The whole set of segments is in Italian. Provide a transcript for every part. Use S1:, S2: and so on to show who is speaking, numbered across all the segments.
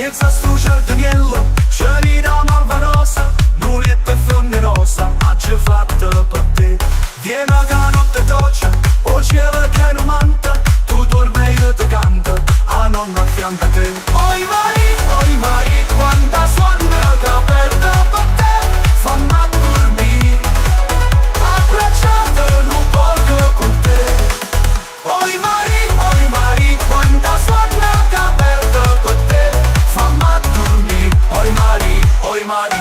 S1: Niech zasłuży dniello, Scelida malvanosa, nulla per funnerosa, a ci fatto per te. Vieni a notte doccia, o cielo che non manta, tu dormi e ti canta, a nonna fianca a te. Oi Mari, quanta suona che aperta per te, fammi a dormire, abbracciata non porco con te. Oi Mari, quanta suona che aperta per te, fammi a dormire, oi Mari.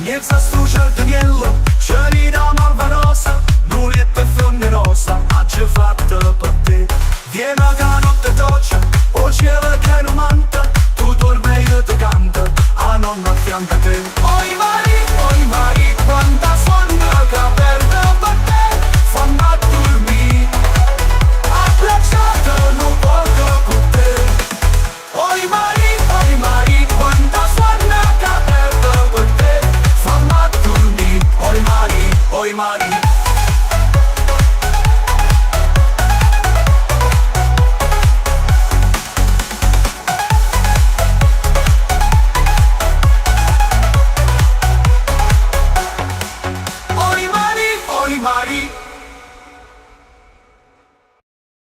S1: Niech zasłuży dniello, Scelida malvanosa, nulla per funnerosa, a ci fatto per te. Vieni a notte doccia, o cielo che non manta, tu dormi e ti canta, a nonna fianca a te. Oi Mari, quanta suona che aperta per te, fammi a dormire, abbracciata non porco con te. Oi Mari, quanta suona che aperta per te, fammi a dormire, oi Mari.